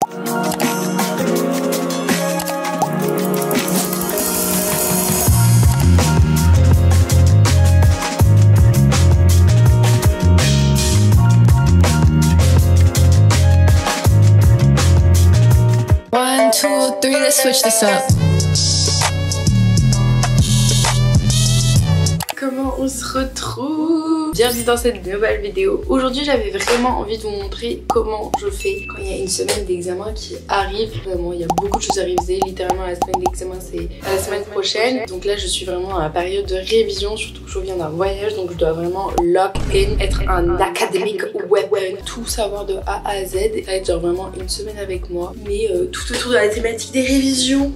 One, two, three, let's switch this up. Comment on se retrouve? Bienvenue dans cette nouvelle vidéo. Aujourd'hui j'avais vraiment envie de vous montrer comment je fais quand il y a une semaine d'examen qui arrive. Vraiment il y a beaucoup de choses à réviser. Littéralement la semaine d'examen c'est la semaine prochaine. Donc là je suis vraiment dans la période de révision. Surtout que je reviens d'un voyage, donc je dois vraiment lock in, être un académique weapon, tout savoir de A à Z. Ça va être genre vraiment une semaine avec moi, mais tout autour de la thématique des révisions.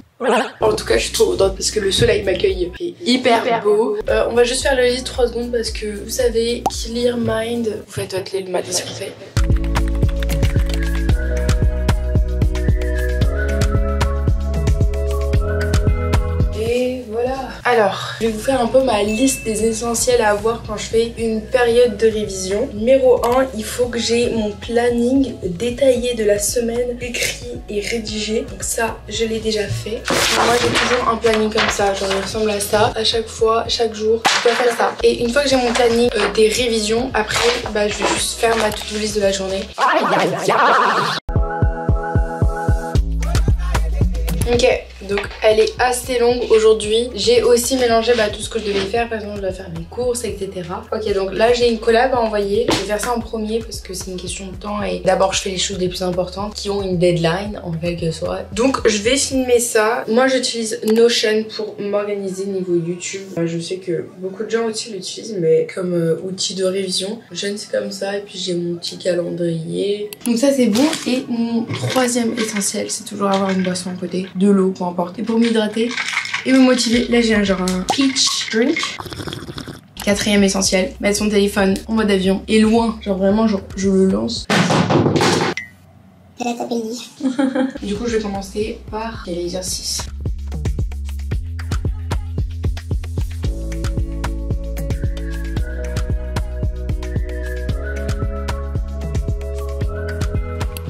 En tout cas je suis trop contente parce que le soleil m'accueille hyper beau. On va juste faire le lit 3 secondes parce que vous savez, clear mind, vous faites votre lit le matin s'il vous plaît. Et voilà. Alors, je vais vous faire un peu ma liste des essentiels à avoir quand je fais une période de révision. Numéro 1, il faut que j'ai mon planning détaillé de la semaine écrit et rédigé. Donc ça, je l'ai déjà fait. Moi, j'ai toujours un planning comme ça, genre il ressemble à ça. À chaque fois, chaque jour, je dois faire ça. Et une fois que j'ai mon planning des révisions, après, bah, je vais juste faire ma to-do list de la journée. Ok, donc elle est assez longue aujourd'hui. J'ai aussi mélangé tout ce que je devais faire. Par exemple, je dois faire mes courses, etc. Ok, donc là j'ai une collab à envoyer. Je vais faire ça en premier parce que c'est une question de temps. Et d'abord, je fais les choses les plus importantes qui ont une deadline, en quelque sorte. Donc je vais filmer ça. Moi, j'utilise Notion pour m'organiser niveau YouTube. Je sais que beaucoup de gens aussi l'utilisent, mais comme outil de révision. Notion, c'est comme ça. Et puis j'ai mon petit calendrier. Donc ça, c'est bon. Et mon troisième essentiel, c'est toujours avoir une boisson à côté. De l'eau pour emporter pour m'hydrater et me motiver. Là j'ai un peach drink. Quatrième essentiel, mettre son téléphone en mode avion et loin, genre vraiment genre je le lance. Du coup je vais commencer par l'exercice.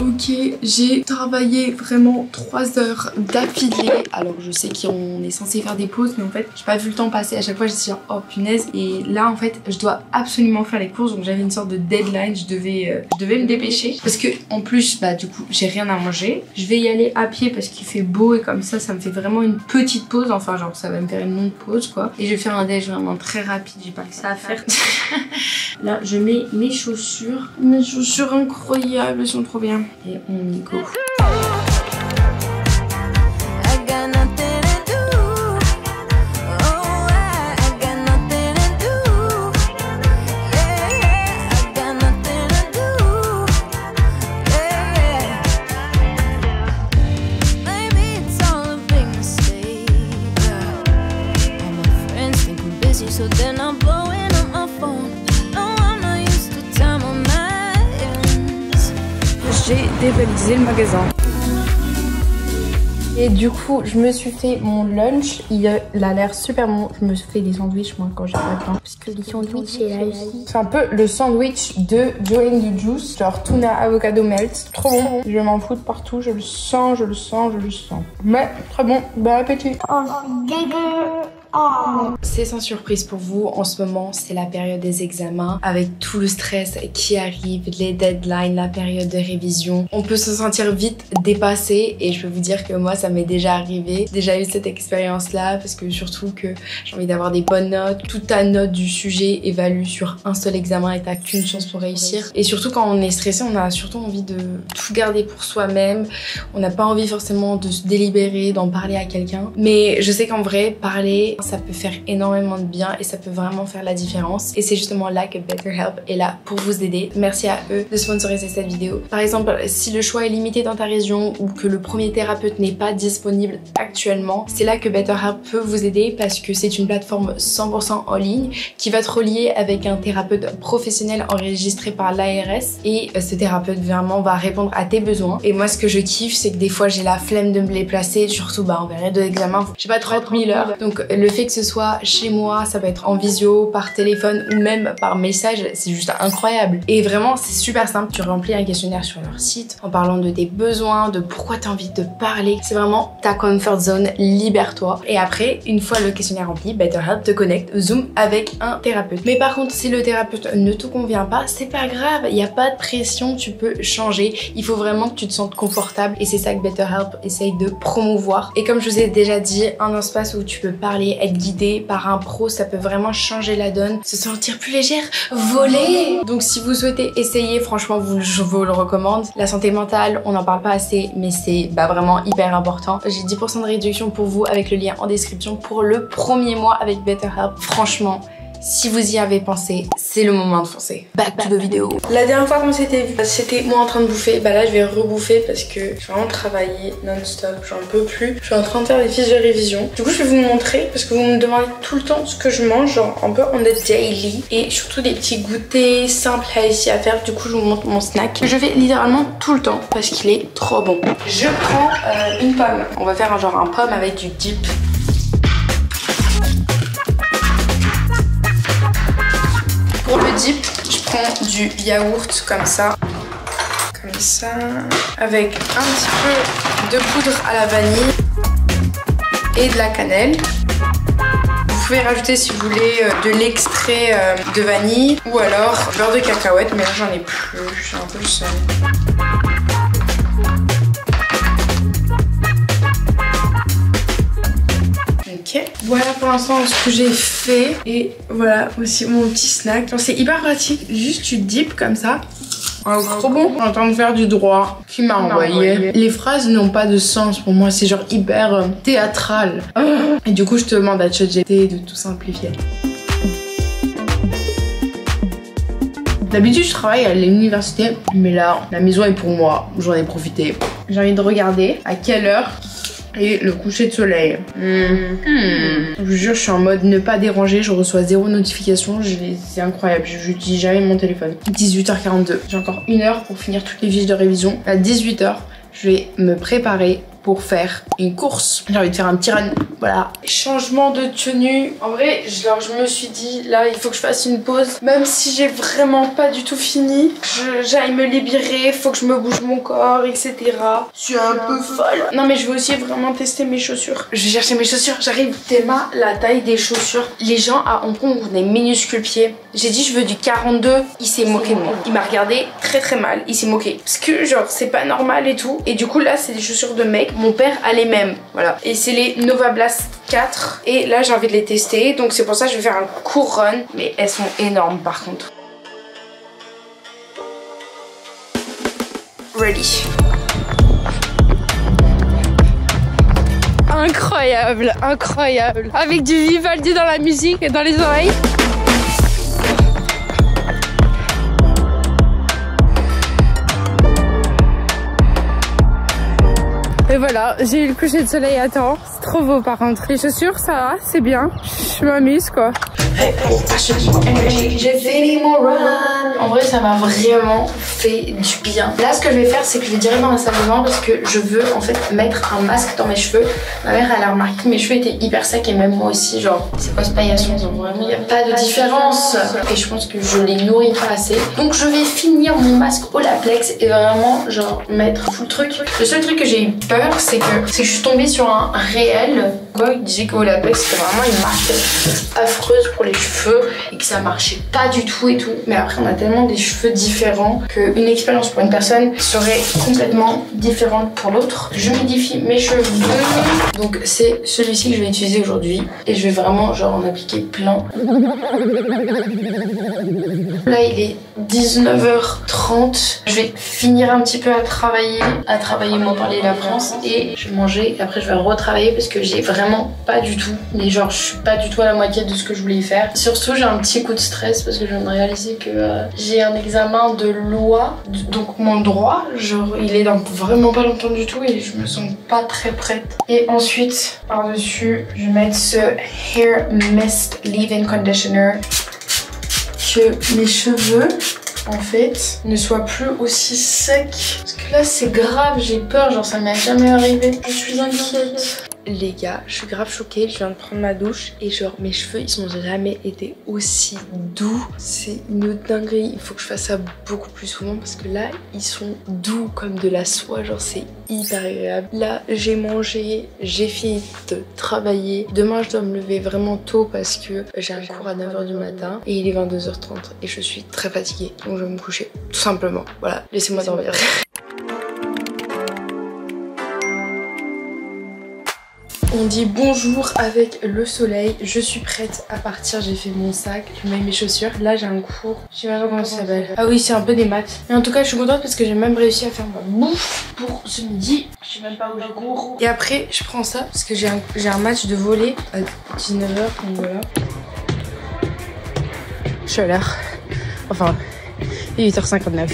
Ok, j'ai travaillé vraiment 3 heures d'affilée. Alors je sais qu'on est censé faire des pauses, mais en fait j'ai pas vu le temps passer. À chaque fois je dis genre oh punaise. Et là en fait je dois absolument faire les courses. Donc j'avais une sorte de deadline, je devais me dépêcher. Parce que en plus du coup j'ai rien à manger. Je vais y aller à pied parce qu'il fait beau et comme ça me fait vraiment une petite pause. Enfin genre ça va me faire une longue pause quoi. Et je vais faire un déj vraiment très rapide, j'ai pas que ça à faire. Là je mets mes chaussures. Mes chaussures incroyables, elles sont trop bien. Et on y go. J'ai dévalisé le magasin. Et du coup, je me suis fait mon lunch. Il a l'air super bon. Je me fais des sandwichs moi quand j'ai pas le temps. Parce que les sandwichs c'est là aussi. C'est un peu le sandwich de Joe and the Juice. Genre tuna avocado melt. Trop bon. Je vais m'en foutre partout. Je le sens, je le sens, je le sens. Mais très bon. Bon appétit. Oh, dégueu. Oh. C'est sans surprise pour vous, en ce moment c'est la période des examens avec tout le stress qui arrive, les deadlines, la période de révision. On peut se sentir vite dépassé et je peux vous dire que moi ça m'est déjà arrivé. J'ai déjà eu cette expérience là parce que surtout que j'ai envie d'avoir des bonnes notes. Toute ta note du sujet évalue sur un seul examen et t'as qu'une chance pour réussir. Et surtout quand on est stressé, on a surtout envie de tout garder pour soi-même. On n'a pas envie forcément de se délibérer, d'en parler à quelqu'un. Mais je sais qu'en vrai, parler ça peut faire énormément de bien et ça peut vraiment faire la différence. Et c'est justement là que BetterHelp est là pour vous aider. Merci à eux de sponsoriser cette vidéo. Par exemple, si le choix est limité dans ta région ou que le premier thérapeute n'est pas disponible actuellement, c'est là que BetterHelp peut vous aider parce que c'est une plateforme 100% en ligne qui va te relier avec un thérapeute professionnel enregistré par l'ARS et ce thérapeute vraiment va répondre à tes besoins. Et moi ce que je kiffe c'est que des fois j'ai la flemme de me les placer, surtout en période d'examen, j'ai pas 30 000 heures. Donc le fait que ce soit chez moi, ça peut être en visio, par téléphone ou même par message, c'est juste incroyable. Et vraiment, c'est super simple. Tu remplis un questionnaire sur leur site en parlant de tes besoins, de pourquoi tu as envie de parler. C'est vraiment ta comfort zone, libère-toi. Et après, une fois le questionnaire rempli, BetterHelp te connecte Zoom avec un thérapeute. Mais par contre, si le thérapeute ne te convient pas, c'est pas grave, il n'y a pas de pression, tu peux changer. Il faut vraiment que tu te sentes confortable et c'est ça que BetterHelp essaye de promouvoir. Et comme je vous ai déjà dit, un espace où tu peux parler, être guidé par un pro, ça peut vraiment changer la donne, se sentir plus légère, voler. Donc si vous souhaitez essayer, franchement, je vous le recommande. La santé mentale, on n'en parle pas assez, mais c'est vraiment hyper important. J'ai 10% de réduction pour vous avec le lien en description pour le premier mois avec BetterHelp. Franchement, si vous y avez pensé, c'est le moment de foncer. Back to the vidéo. La dernière fois qu'on s'était vu, c'était moi en train de bouffer. Bah là, je vais rebouffer parce que je vais vraiment travailler non-stop. J'en peux plus. Je suis en train de faire des fiches de révision. Du coup, je vais vous montrer parce que vous me demandez tout le temps ce que je mange, genre un peu on the daily. Et surtout des petits goûters simples ici à faire. Du coup, je vous montre mon snack. Je fais littéralement tout le temps parce qu'il est trop bon. Je prends une pomme. On va faire un pomme avec du dip. Pour le dip, je prends du yaourt comme ça, avec un petit peu de poudre à la vanille et de la cannelle. Vous pouvez rajouter si vous voulez de l'extrait de vanille ou alors beurre de cacahuète, mais là j'en ai plus, je suis un peu seule. Ok, voilà pour l'instant ce que j'ai fait et voilà aussi mon petit snack. C'est hyper pratique, juste tu dips comme ça. Trop bon. On est en train de faire du droit. Qui m'a envoyé. Les phrases n'ont pas de sens pour moi, c'est genre hyper théâtral. Et du coup je te demande à ChatGPT de tout simplifier. D'habitude je travaille à l'université, mais là la maison est pour moi, j'en ai profité. J'ai envie de regarder à quelle heure et le coucher de soleil. Je vous jure, je suis en mode ne pas déranger, je reçois 0 notification, c'est incroyable, j'utilise jamais mon téléphone. 18h42, j'ai encore 1 heure pour finir toutes les fiches de révision. À 18h, je vais me préparer pour faire une course. J'ai envie de faire un petit run, voilà. Changement de tenue. En vrai, je me suis dit, là, il faut que je fasse une pause. Même si j'ai vraiment pas du tout fini, j'aille me libérer, faut que je me bouge mon corps, etc. Je suis un peu folle. Non, mais je vais aussi vraiment tester mes chaussures. Je vais chercher mes chaussures, j'arrive. Théma, la taille des chaussures. Les gens à Hong Kong ont des minuscules pieds. J'ai dit, je veux du 42. Il s'est moqué de moi. Il m'a regardé très très mal. Il s'est moqué. Parce que, genre, c'est pas normal et tout. Et du coup, là, c'est des chaussures de mec. Mon père a les mêmes, voilà. Et c'est les Nova Blast 4. Et là, j'ai envie de les tester. Donc c'est pour ça que je vais faire un court run. Mais elles sont énormes par contre. Ready. Incroyable, incroyable. Avec du Vivaldi dans la musique et dans les oreilles. Et voilà, j'ai eu le coucher de soleil à temps. C'est trop beau par contre. Les chaussures, ça va, c'est bien. Je m'amuse quoi. J'ai fait mon run. En vrai, ça m'a vraiment fait du bien. Là, ce que je vais faire, c'est que je vais direct dans la salle de bain parce que je veux en fait mettre un masque dans mes cheveux. Ma mère, elle a remarqué que mes cheveux étaient hyper secs et même moi aussi, genre, c'est pas ce paillasson. Donc vraiment, il n'y a pas de différence. Et je pense que je les nourris pas assez. Donc, je vais finir mon masque Olaplex et vraiment, genre, mettre tout le truc. Le seul truc que j'ai eu peur, c'est que je suis tombée sur un réel. Quoi, il disait que Olaplex, c'était vraiment une marque affreuse pour les cheveux et que ça marchait pas du tout et tout. Mais après, on a tellement des cheveux différents qu'une expérience pour une personne serait complètement différente pour l'autre. Je modifie mes cheveux. Donc, c'est celui-ci que je vais utiliser aujourd'hui et je vais vraiment, genre, en appliquer plein. Là, il est 19h30. Je vais finir un petit peu à travailler moi parler la France et je vais manger et après je vais retravailler parce que j'ai vraiment pas du tout, mais genre je suis pas du tout à la moitié de ce que je voulais faire. Surtout j'ai un petit coup de stress parce que je viens de réaliser que j'ai un examen de loi, donc mon droit, genre il est dans vraiment pas longtemps du tout et je me sens pas très prête. Et ensuite par dessus je vais mettre ce Hair Mist Leave-In Conditioner, que mes cheveux en fait ne soient plus aussi secs parce que là c'est grave, j'ai peur, genre ça m'est jamais arrivé, je suis inquiète. les gars, je suis grave choquée, je viens de prendre ma douche et genre mes cheveux ils ont jamais été aussi doux. C'est une dinguerie, il faut que je fasse ça beaucoup plus souvent parce que là ils sont doux comme de la soie, genre c'est hyper agréable. Là j'ai mangé, j'ai fini de travailler. Demain je dois me lever vraiment tôt parce que j'ai un cours à 9h du matin et il est 22h30 et je suis très fatiguée donc je vais me coucher tout simplement. Voilà, laissez-moi dormir. On dit bonjour avec le soleil, je suis prête à partir, j'ai fait mon sac, je mets mes chaussures. Là j'ai un cours, je sais même pas comment ça s'appelle. Ah oui, c'est un peu des maths. Mais en tout cas je suis contente parce que j'ai même réussi à faire ma bouffe pour ce midi. Je sais même pas où je cours. Et après je prends ça parce que j'ai un match de volley à 19h, donc voilà. Je suis à l'heure. Enfin, il est 8h59.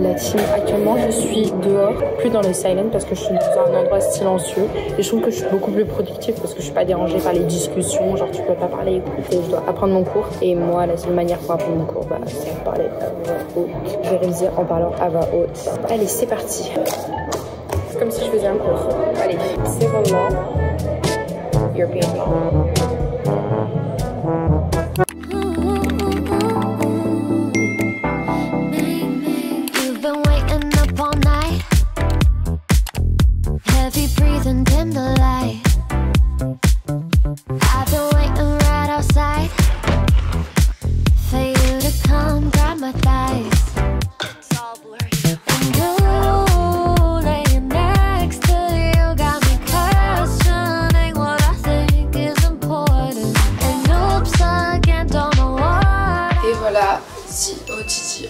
La team, actuellement je suis dehors, plus dans le silent parce que je suis dans un endroit silencieux et je trouve que je suis beaucoup plus productive parce que je suis pas dérangée par les discussions, genre tu peux pas parler, écouter, je dois apprendre mon cours et moi la seule manière pour apprendre mon cours c'est de parler à voix haute. Je vais réviser en parlant à voix haute. Allez c'est parti. C'est comme si je faisais un cours. Allez, civil law, European law.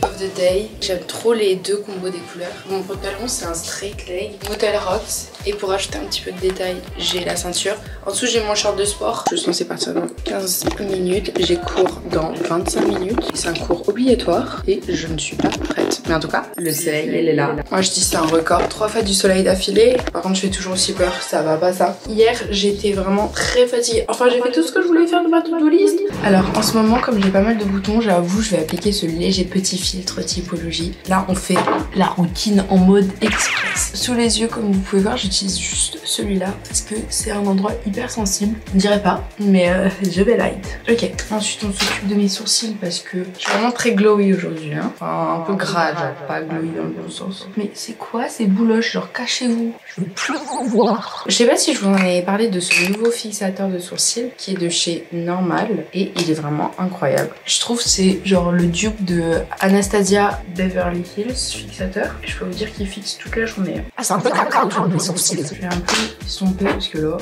Of the day. J'aime trop les deux combos des couleurs. Mon pantalon c'est un straight leg Motel Rocks et pour ajouter un petit peu de détail j'ai la ceinture. En dessous j'ai mon short de sport. Je suis censée partir dans 15 minutes. J'ai cours dans 25 minutes. C'est un cours obligatoire et je ne suis pas prête. Mais en tout cas le soleil il est là. Moi je dis c'est un record. 3 fois du soleil d'affilée. Par contre je fais toujours aussi peur. Ça va pas ça. Hier j'étais vraiment très fatiguée. Enfin j'ai fait tout ce que je voulais faire de ma to-do list. Alors en ce moment comme j'ai pas mal de boutons, j'avoue je vais appliquer ce léger petit filtre typologie. Là on fait la routine en mode express. Sous les yeux comme vous pouvez voir j'utilise juste celui-là parce que c'est un endroit hyper sensible. Je ne dirais pas mais je vais light. Ok, ensuite on s'occupe de mes sourcils parce que je suis vraiment très glowy aujourd'hui hein. Enfin un peu gras, genre pas glowy dans le bon sens. Mais c'est quoi ces bouloches, genre cachez-vous, je veux plus vous voir. Je sais pas si je vous en avais parlé de ce nouveau fixateur de sourcils qui est de chez Normal et il est vraiment incroyable. Je trouve c'est genre le dupe de Anastasia Beverly Hills fixateur. Je peux vous dire qu'il fixe toute la journée. Ah c'est un peu caca aujourd'hui les sourcils. Je vais un peu estomper parce que là...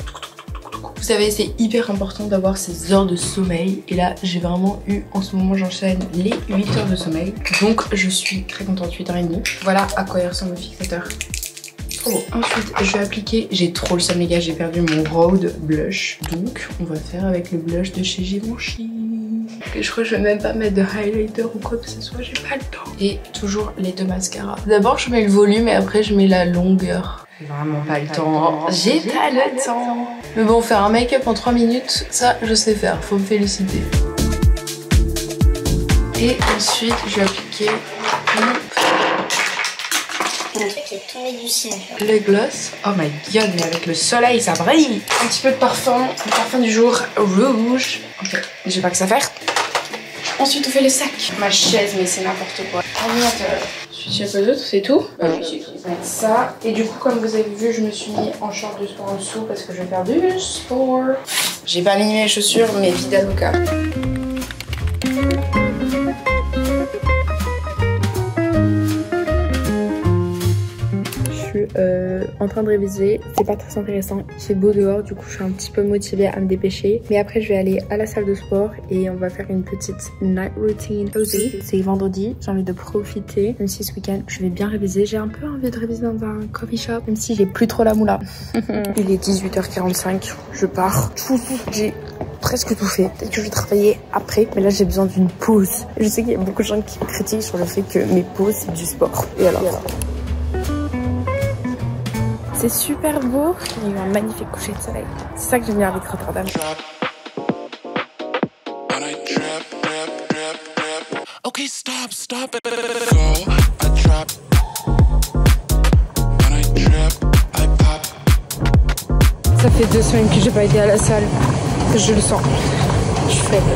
Vous savez c'est hyper important d'avoir ses heures de sommeil et là j'ai vraiment eu en ce moment j'enchaîne les 8 heures de sommeil donc je suis très contente. 8h30. Voilà à quoi il ressemble le fixateur. Trop beau. Ensuite je vais appliquer, j'ai trop le seum les gars, j'ai perdu mon Rhode blush donc on va faire avec le blush de chez Givenchy. Je crois que je vais même pas mettre de highlighter ou quoi que ce soit, j'ai pas le temps. Et toujours les deux mascaras. D'abord je mets le volume et après je mets la longueur. J'ai vraiment pas le temps. J'ai pas le temps. Mais bon, faire un make-up en 3 minutes, ça je sais faire, faut me féliciter. Et ensuite je vais appliquer le gloss. Oh my god, mais avec le soleil ça brille. Un petit peu de parfum, le parfum du jour rouge. Ok, j'ai pas que ça faire. Ensuite on fait le sac. Ma chaise, mais c'est n'importe quoi. Ordinateur. Ensuite j'ai pas d'autre, c'est tout. J'ai ça. Et du coup comme vous avez vu je me suis mis en short de sport en dessous parce que je vais faire du sport. J'ai pas aligné mes chaussures mais Vida Luca. En train de réviser, c'est pas très intéressant, il fait beau dehors, du coup je suis un petit peu motivée à me dépêcher, mais après je vais aller à la salle de sport et on va faire une petite night routine cozy. C'est vendredi, j'ai envie de profiter, même si ce week-end je vais bien réviser, j'ai un peu envie de réviser dans un coffee shop, même si j'ai plus trop la moula. Il est 18h45, je pars, j'ai presque tout fait, peut-être que je vais travailler après, mais là j'ai besoin d'une pause. Je sais qu'il y a beaucoup de gens qui critiquent sur le fait que mes pauses c'est du sport, et alors C'est super beau. Il y a eu un magnifique coucher de soleil. C'est ça que j'aime bien avec Rotterdam. Okay, stop it. Go, I drop. When I trip, I pop. Ça fait 2 semaines que j'ai pas été à la salle. Je le sens. Je suis faible.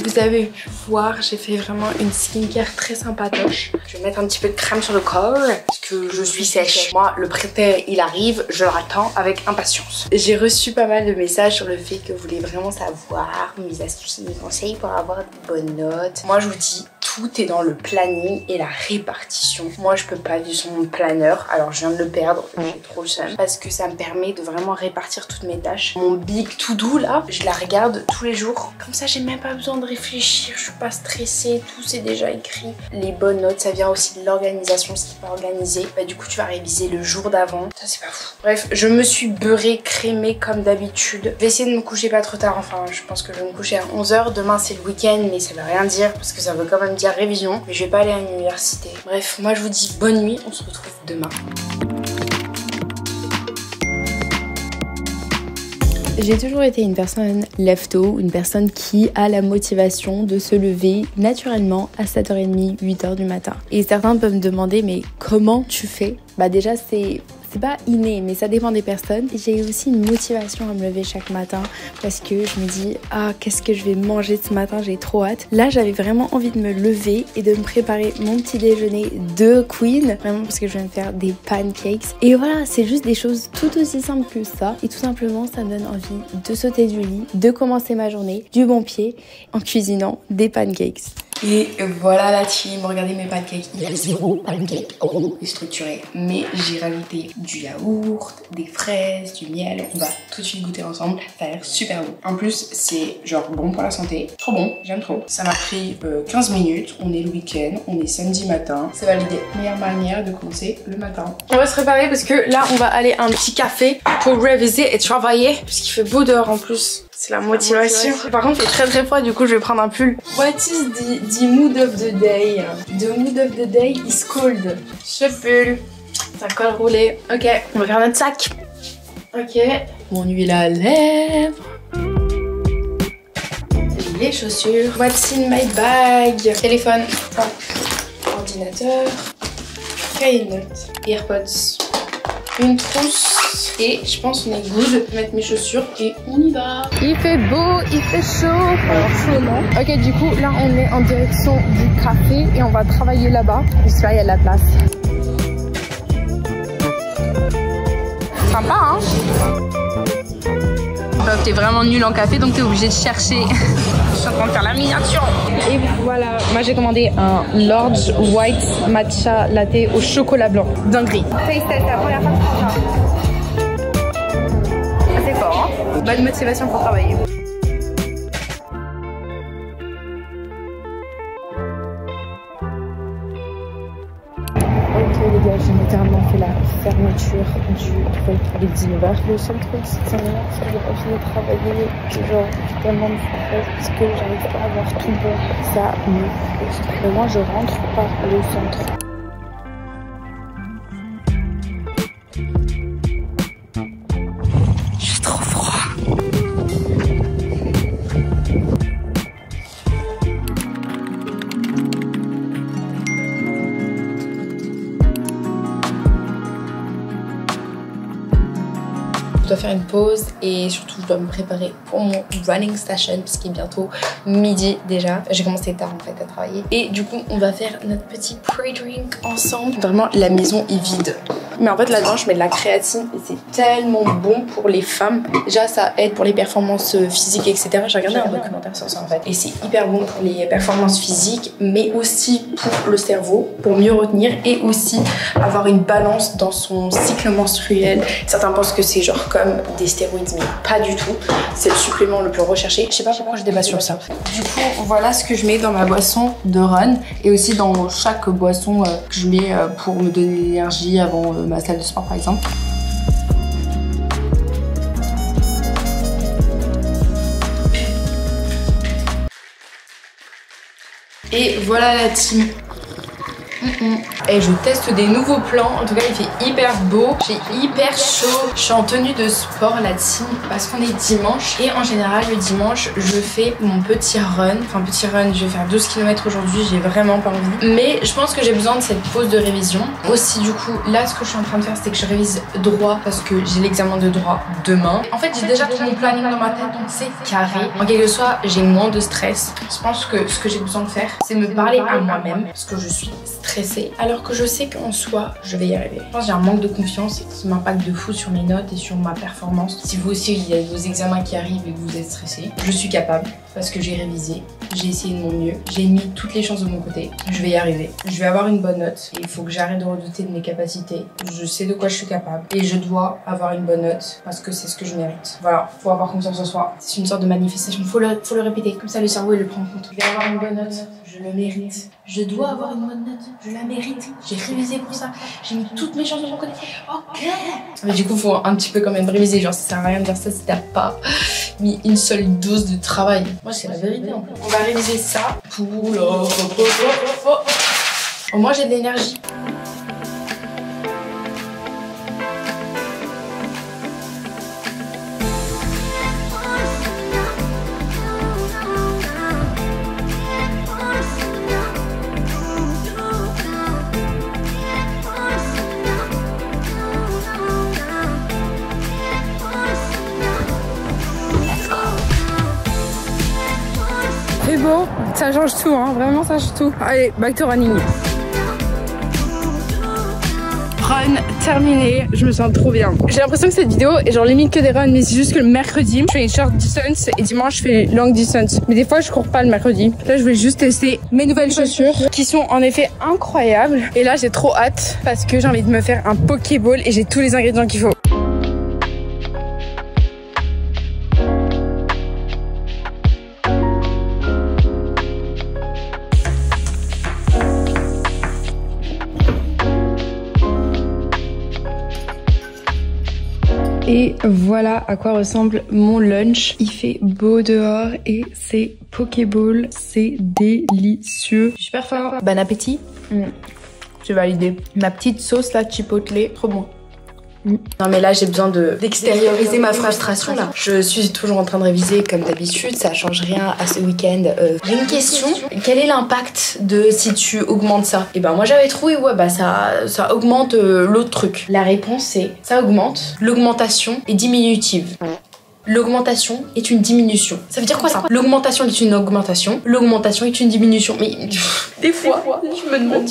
Vous avez pu voir, j'ai fait vraiment une skincare très sympatoche. Je vais mettre un petit peu de crème sur le corps parce que je suis sèche. Moi, le printemps, il arrive, je l'attends avec impatience. J'ai reçu pas mal de messages sur le fait que vous voulez vraiment savoir mes astuces et mes conseils pour avoir de bonnes notes. Moi, je vous dis, tout est dans le planning et la répartition. Moi, je peux pas vivre sur mon planeur. Alors, je viens de le perdre, j'ai trop le seum. Parce que ça me permet de vraiment répartir toutes mes tâches. Mon big to do là, je la regarde tous les jours. Comme ça, j'ai même pas besoin de réfléchir. Je suis pas stressée, tout c'est déjà écrit. Les bonnes notes, ça vient aussi de l'organisation, ce qui est pas organisé. Bah, du coup, tu vas réviser le jour d'avant. Ça, c'est pas fou. Bref, je me suis beurrée, crémée comme d'habitude. Je vais essayer de me coucher pas trop tard. Enfin, je pense que je vais me coucher à 11 h. Demain, c'est le week-end, mais ça veut rien dire parce que ça veut quand même dire révision, mais je vais pas aller à l'université. Bref, moi je vous dis bonne nuit, on se retrouve demain. J'ai toujours été une personne lève-tôt, une personne qui a la motivation de se lever naturellement à 7h30, 8h du matin. Et certains peuvent me demander mais comment tu fais? Bah déjà c'est pas inné, mais ça dépend des personnes. J'ai aussi une motivation à me lever chaque matin parce que je me dis ah qu'est-ce que je vais manger ce matin, j'ai trop hâte. Là j'avais vraiment envie de me lever et de me préparer mon petit déjeuner de queen, vraiment parce que je viens de faire des pancakes. Et voilà, c'est juste des choses tout aussi simples que ça et tout simplement ça me donne envie de sauter du lit, de commencer ma journée du bon pied en cuisinant des pancakes. Et voilà la team, regardez mes pancakes. Il y a 0 pancake structuré, mais j'ai rajouté du yaourt, des fraises, du miel. On va tout de suite goûter ensemble. Ça a l'air super bon. En plus, c'est genre bon pour la santé. Trop bon, j'aime trop. Ça m'a pris 15 minutes. On est le week-end, on est samedi matin. C'est validé. Meilleure manière de commencer le matin. On va se préparer parce que là, on va aller à un petit café pour réviser et travailler. Puisqu'il fait beau dehors en plus. C'est la motivation. Par contre, il fait très très froid, du coup, je vais prendre un pull. What is the mood of the day? The mood of the day is cold. Ce pull. C'est un col roulé. Ok, on va faire notre sac. Ok. Mon huile à lèvres. Les chaussures. What's in my bag? Téléphone. Ordinateur. Cahier de notes. AirPods. Une trousse. Et je pense qu'on est good. Je vais mettre mes chaussures et on y va. Il fait beau, il fait chaud. Alors chaud non. Ok, du coup là on est en direction du café et on va travailler là-bas. Parce que là il y a de la place. Sympa hein. T'es vraiment nul en café donc t'es obligé de chercher. Je suis en train de faire la miniature. Et voilà, moi j'ai commandé un large white matcha latte au chocolat blanc. Dinguerie. Taste test, c'est la première fois que je prends ça. C'est fort hein. Bonne motivation pour travailler. Ok les gars, j'ai littéralement fait la fermeture du truc avec 19h. Le seul truc c'est que j'ai pas fini de travailler. Genre tellement de stress parce que j'arrive pas à avoir tout bon. Ça me frustre. Mais moi je rentre par le centre. J'ai trop froid. Je dois faire une pause et surtout je dois me préparer pour mon running station puisqu'il est bientôt midi déjà. J'ai commencé tard en fait à travailler et du coup on va faire notre petit pre-drink ensemble. Vraiment la maison est vide. Mais en fait là-dedans je mets de la créatine et c'est tellement bon pour les femmes. Déjà ça aide pour les performances physiques etc. J'ai regardé un documentaire sur ça en fait. Et c'est hyper bon pour les performances physiques mais aussi pour le cerveau, pour mieux retenir et aussi avoir une balance dans son cycle menstruel. Certains pensent que c'est genre comme des stéroïdes mais pas du tout. C'est le supplément le plus recherché. Je sais pas pourquoi je débat sur ça. Du coup voilà ce que je mets dans ma boisson de run et aussi dans chaque boisson que je mets pour me donner l'énergie avant ma salle de sport par exemple. Et voilà la team. Et je teste des nouveaux plans. En tout cas il fait hyper beau, j'ai hyper chaud. Je suis en tenue de sport la team parce qu'on est dimanche. Et en général le dimanche je fais mon petit run. Enfin petit run, je vais faire 12 km aujourd'hui. J'ai vraiment pas envie. Mais je pense que j'ai besoin de cette pause de révision. Aussi du coup là ce que je suis en train de faire c'est que je révise droit parce que j'ai l'examen de droit demain. En fait j'ai déjà tout mon planning dans ma tête donc c'est carré. En quelque soit j'ai moins de stress. Je pense que ce que j'ai besoin de faire c'est me parler à moi-même parce que je suis stressée alors que je sais qu'en soi je vais y arriver. Je pense que j'ai un manque de confiance qui m'impacte de fou sur mes notes et sur ma performance. Si vous aussi il y a vos examens qui arrivent et que vous êtes stressé, je suis capable parce que j'ai révisé, j'ai essayé de mon mieux, j'ai mis toutes les chances de mon côté, je vais y arriver. Je vais avoir une bonne note et il faut que j'arrête de redouter de mes capacités. Je sais de quoi je suis capable et je dois avoir une bonne note parce que c'est ce que je mérite. Voilà, faut avoir confiance en soi. C'est une sorte de manifestation, faut le répéter, comme ça le cerveau il le prend en compte. Je vais avoir une bonne note, je le mérite. Je dois avoir une bonne note, je la mérite. J'ai révisé pour ça, j'ai mis toutes mes chances de mon côté. Ok. Mais du coup faut un petit peu quand même réviser, genre ça sert à rien de dire ça si t'as pas mis une seule dose de travail. Moi c'est la vérité en fait. On va réviser ça pour au moins j'ai de l'énergie. C'est beau, ça change tout, hein, vraiment ça change tout. Allez, back to running. Run terminé, je me sens trop bien. J'ai l'impression que cette vidéo est genre limite que des runs, mais c'est juste que le mercredi, je fais une short distance et dimanche je fais long distance. Mais des fois je cours pas le mercredi. Là je voulais juste tester mes nouvelles chaussures qui sont en effet incroyables. Et là j'ai trop hâte parce que j'ai envie de me faire un Pokéball et j'ai tous les ingrédients qu'il faut. Et voilà à quoi ressemble mon lunch. Il fait beau dehors et c'est Pokéball, c'est délicieux. Super fort. Bon appétit. J'ai validé. Ma petite sauce là, chipotle, trop bon. Non mais là j'ai besoin d'extérioriser ma frustration là. Je suis toujours en train de réviser comme d'habitude, ça change rien à ce week-end. J'ai une question, quel est l'impact de si tu augmentes ça? Et ben moi j'avais trouvé ouais bah ça augmente l'autre truc. La réponse c'est ça augmente, l'augmentation est diminutive. L'augmentation est une diminution. Ça veut dire quoi ça? L'augmentation est une augmentation, l'augmentation est une diminution. Mais des fois je me demande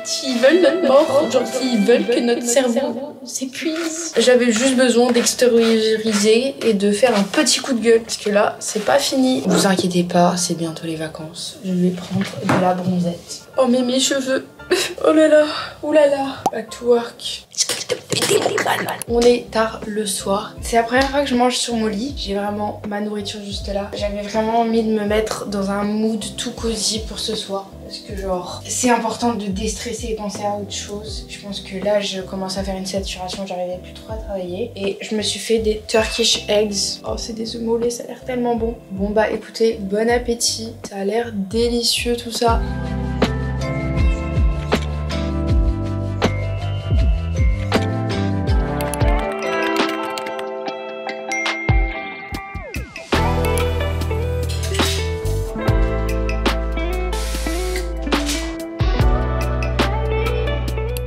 s'ils veulent notre mort, genre s'ils veulent que notre cerveau s'épuise. J'avais juste besoin d'extérioriser et de faire un petit coup de gueule. Parce que là, c'est pas fini. Vous inquiétez pas, c'est bientôt les vacances. Je vais prendre de la bronzette. Oh mais mes cheveux. Oh là là, oh là là. Back to work. On est tard le soir. C'est la première fois que je mange sur mon lit. J'ai vraiment ma nourriture juste là. J'avais vraiment envie de me mettre dans un mood tout cosy pour ce soir. Parce que genre, c'est important de déstresser et penser à autre chose. Je pense que là, je commence à faire une saturation. J'arrivais plus trop à travailler. Et je me suis fait des Turkish eggs. Oh, c'est des œufs mollets, ça a l'air tellement bon. Bon bah écoutez, bon appétit. Ça a l'air délicieux tout ça.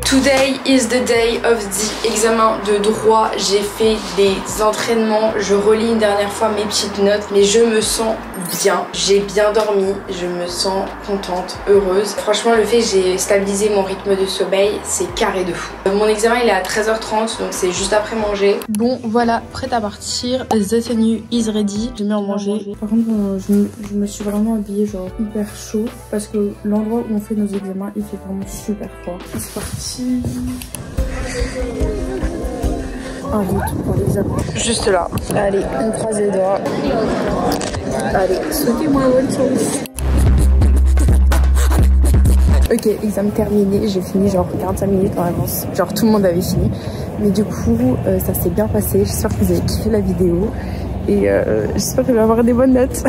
Today is the day of the examen de droit. J'ai fait des entraînements, je relis une dernière fois mes petites notes, mais je me sens bien. J'ai bien dormi, je me sens contente, heureuse. Franchement, le fait que j'ai stabilisé mon rythme de sommeil, c'est carré de fou. Mon examen il est à 13h30, donc c'est juste après manger. Bon, voilà, prête à partir. The tenue is ready. J'ai mis à manger. Par contre, je me suis vraiment habillée genre hyper chaud parce que l'endroit où on fait nos examens, il fait vraiment super froid. C'est parti. En route pour l'examen. Juste là. Allez, on croise les doigts. Allez, souhaitez-moi bonne chance. Ok, examen terminé, j'ai fini genre 45 minutes en avance. Genre tout le monde avait fini. Mais du coup, ça s'est bien passé. J'espère que vous avez kiffé la vidéo. Et j'espère que je vais avoir des bonnes notes.